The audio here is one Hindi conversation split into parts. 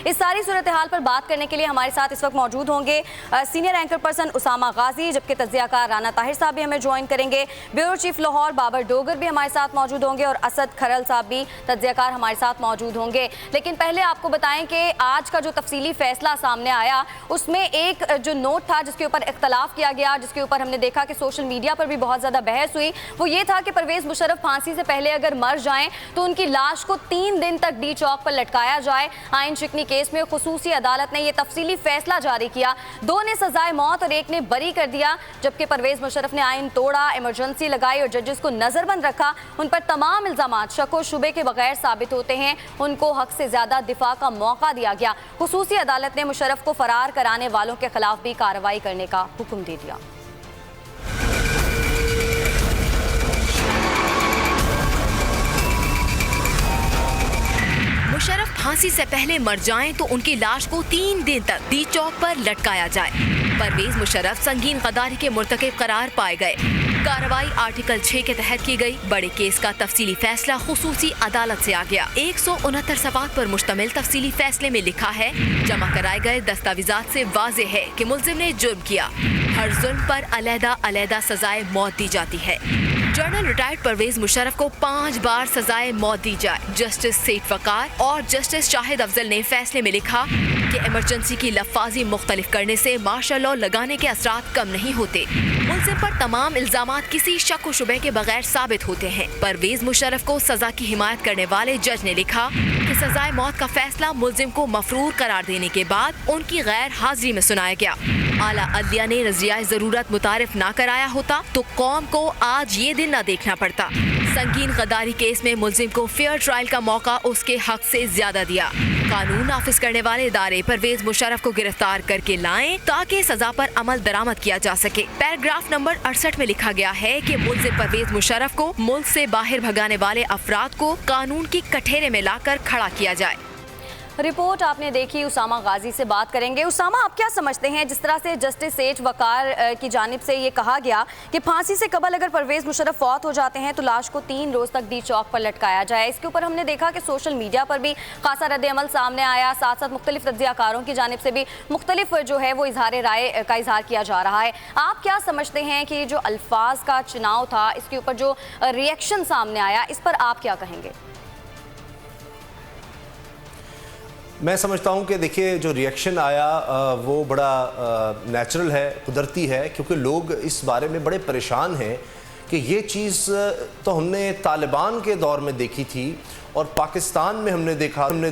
इस सारी सूरत हाल पर बात करने के लिए हमारे साथ इस वक्त मौजूद होंगे सीनियर एंकर पर्सन उसामा गाजी, जबकि तज्जियाकार राना ताहिर साहब भी हमें ज्वाइन करेंगे। ब्यूरो चीफ लाहौर बाबर डोगर भी हमारे साथ मौजूद होंगे और असद खरल साहब भी तज्जियाकार हमारे साथ मौजूद होंगे। लेकिन पहले आपको बताएं कि आज का जो तफसीली फैसला सामने आया उसमें एक जो नोट था जिसके ऊपर इख्तलाफ किया गया, जिसके ऊपर हमने देखा कि सोशल मीडिया पर भी बहुत ज़्यादा बहस हुई, वो ये था कि परवेज़ मुशर्रफ फांसी से पहले अगर मर जाएं तो उनकी लाश को 3 दिन तक डी चौक पर लटकाया जाए। आइन शिकनी केस में खुसूसी अदालत ने यह तफसीली फैसला जारी किया। 2 ने सजाए मौत और 1 ने बरी कर दिया, जबकि परवेज़ मुशर्रफ ने आइन तोड़ा, इमरजेंसी लगाई और जजेस को नजरबंद रखा। उन पर तमाम इल्जामात शक व शुबे के बगैर साबित होते हैं, उनको हक से ज्यादा दिफा का मौका दिया गया। खुसूसी अदालत ने मुशर्रफ को फरार कराने वालों के खिलाफ भी कार्रवाई करने का हुक्म दे दिया। मुशर्रफ फांसी से पहले मर जाएं तो उनकी लाश को 3 दिन तक डी चौक पर लटकाया जाए। परवेज मुशर्रफ संगीन गद्दारी के मुर्तकिब करार पाए गए। कार्रवाई आर्टिकल 6 के तहत की गई। बड़े केस का तफसीली फैसला खुसूसी अदालत से आ गया। 169 सवाल पर मुश्तमिल तफसीली फैसले में लिखा है, जमा कराए गए दस्तावेजात से वाज़ेह है कि मुल्जिम ने जुर्म किया। हर जुल्म पर अलहदा अलहदा सजाए मौत दी जाती है। जनरल रिटायर्ड परवेज मुशर्रफ को 5 बार सजाए मौत दी जाए। जस्टिस सेठ वकार और जस्टिस शाहिद अफजल ने फैसले में लिखा कि इमरजेंसी की लफ्फाजी मुख्तलिफ करने से मार्शल लॉ लगाने के असरात कम नहीं होते। मुल्जिम पर तमाम इल्जामात किसी शक व शुबे के बगैर साबित होते हैं। परवेज मुशर्रफ को सजा की हिमायत करने वाले जज ने लिखा कि सजाए मौत का फैसला मुल्जिम को मफरूर करार देने के बाद उनकी गैर हाजिरी में सुनाया गया। आला अदलिया ने रज़ियाए ज़रूरत मुतारिफ ना कराया होता तो कौम को आज ये दिन न देखना पड़ता। संगीन गद्दारी केस में मुल्जिम को फेयर ट्रायल का मौका उसके हक से ज्यादा दिया। कानून नाफिज करने वाले इदारे परवेज मुशर्रफ को गिरफ्तार करके लाएं ताकि सजा पर अमल दरामद किया जा सके। पैराग्राफ नंबर 68 में लिखा गया है कि मुल्जिम परवेज मुशर्रफ को मुल्क से बाहर भगाने वाले अफराद को कानून की कठेरे में लाकर खड़ा किया जाए। रिपोर्ट आपने देखी, उसामा गाजी से बात करेंगे। उसामा, आप क्या समझते हैं जिस तरह से जस्टिस सेठ वकार की जानिब से ये कहा गया कि फांसी से कबल अगर परवेज मुशर्रफ फौत हो जाते हैं तो लाश को 3 रोज तक डी चौक पर लटकाया जाए। इसके ऊपर हमने देखा कि सोशल मीडिया पर भी खासा रद्द-ए-अमल सामने आया, साथ साथ मुख्तलिफ तज्जियाकारों की जानिब से भी मुख्तलिफ जो है वो इजहार राय का इजहार किया जा रहा है। आप क्या समझते हैं कि जो अल्फाज का चुनाव था, इसके ऊपर जो रिएक्शन सामने आया, इस पर आप क्या कहेंगे? मैं समझता हूं कि देखिए जो रिएक्शन आया वो बड़ा नेचुरल है, कुदरती है, क्योंकि लोग इस बारे में बड़े परेशान हैं कि ये चीज़ तो हमने तालिबान के दौर में देखी थी और पाकिस्तान में हमने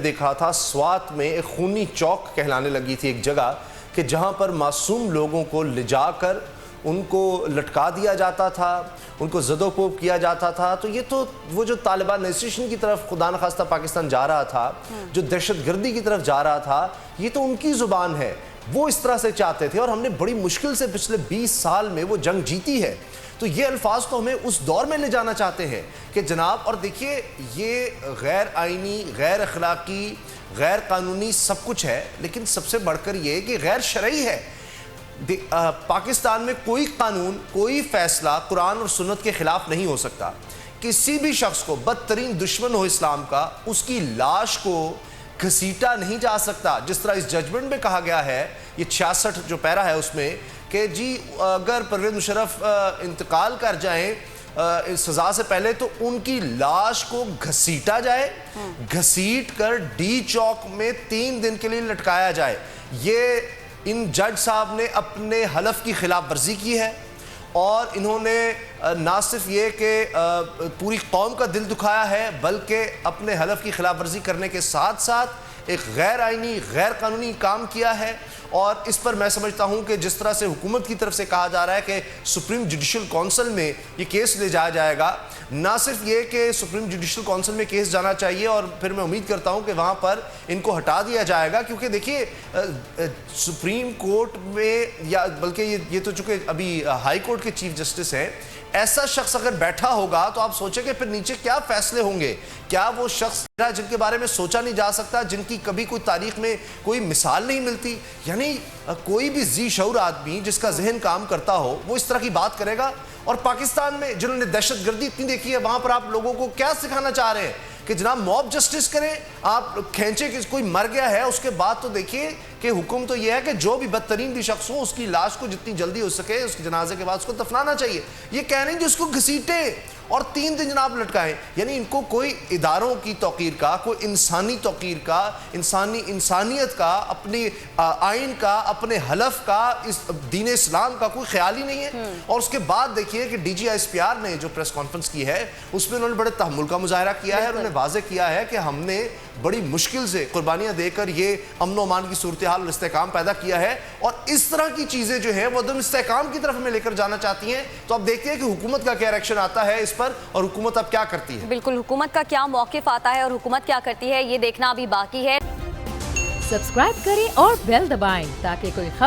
देखा था। स्वात में एक खूनी चौक कहलाने लगी थी एक जगह कि जहां पर मासूम लोगों को ले जाकर उनको लटका दिया जाता था, उनको ज़दोपोब किया जाता था। तो ये तो वो जो तालिबानाइजेशन की तरफ खुदा न खास्ता पाकिस्तान जा रहा था, जो दहशतगर्दी की तरफ जा रहा था, ये तो उनकी ज़ुबान है, वो इस तरह से चाहते थे और हमने बड़ी मुश्किल से पिछले 20 साल में वो जंग जीती है। तो ये अल्फाज तो हमें उस दौर में ले जाना चाहते हैं कि जनाब, और देखिए ये गैर आइनी, गैर अखलाकी, गैर कानूनी सब कुछ है, लेकिन सबसे बढ़कर ये कि गैर शरई है। पाकिस्तान में कोई कानून, कोई फैसला कुरान और सुन्नत के खिलाफ नहीं हो सकता। किसी भी शख्स को, बदतरीन दुश्मन हो इस्लाम का, उसकी लाश को घसीटा नहीं जा सकता। जिस तरह इस जजमेंट में कहा गया है, ये 66 जो पैरा है उसमें, कि जी अगर परवेज मुशर्रफ इंतकाल कर जाएं सजा से पहले तो उनकी लाश को घसीटा जाए, घसीट कर डी चौक में 3 दिन के लिए लटकाया जाए। ये इन जज साहब ने अपने हलफ की खिलाफ वर्जी की है और इन्होंने ना सिर्फ ये कि पूरी कौम का दिल दुखाया है, बल्कि अपने हलफ की खिलाफ वर्जी करने के साथ साथ एक गैर आइनी, गैर कानूनी काम किया है। और इस पर मैं समझता हूं कि जिस तरह से हुकूमत की तरफ से कहा जा रहा है कि सुप्रीम जुडिशल काउंसिल में ये केस ले जाया जाएगा, ना सिर्फ ये कि सुप्रीम जुडिशल काउंसिल में केस जाना चाहिए और फिर मैं उम्मीद करता हूं कि वहां पर इनको हटा दिया जाएगा, क्योंकि देखिए सुप्रीम कोर्ट में, या बल्कि ये तो चूंकि अभी हाई कोर्ट के चीफ जस्टिस हैं, ऐसा शख्स अगर बैठा होगा तो आप सोचें कि फिर नीचे क्या फैसले होंगे। क्या वो शख्स जिनके बारे में सोचा नहीं जा सकता, जिनकी कभी कोई तारीख में कोई मिसाल नहीं मिलती। यानी कोई भी जी शऊर आदमी जिसका जहन काम करता हो वो इस तरह की बात करेगा। और पाकिस्तान में जिन्होंने दहशतगर्दी इतनी देखी है, वहां पर आप लोगों को क्या सिखाना चाह रहे हैं कि जनाब मॉब जस्टिस करें? आप खींचे कि कोई मर गया है उसके बाद तो देखिए कि हुक्म तो यह है कि जो भी बदतरीन भी शख्स हो उसकी लाश को जितनी जल्दी हो सके उसके जनाजे के बाद उसको दफनाना चाहिए। ये कह रहे हैं कि उसको घसीटे और 3 दिन जनाब लटकाएं। यानी इनको कोई इदारों की तौकीर का, कोई इंसानी तौकीर का, इंसानियत का, अपने आइन का, अपने हलफ का, इस दीन इस्लाम का कोई ख्याल ही नहीं है। और उसके बाद देखिए कि DGISPR ने जो प्रेस कॉन्फ्रेंस की है उसमें उन्होंने बड़े तहम्मुल का मुजाहरा किया है। उन्होंने वाज़ेह किया है कि हमने बड़ी मुश्किल से कुर्बानियां देकर ये अमन व अमान की सूरत हाल और इस्तेहकाम पैदा किया है, और इस तरह की चीज़ें जो है वो अदम इस्तेहकाम की तरफ हमें लेकर जाना चाहती हैं। तो अब देखते हैं कि हुकूमत का क्या रिएक्शन आता है इस पर, और हुकूमत अब क्या करती है। बिल्कुल, हुकूमत का क्या मौक़िफ़ आता है और हुकूमत क्या करती है ये देखना अभी बाकी है। सब्सक्राइब करें और बेल दबाएं ताकि कोई खबर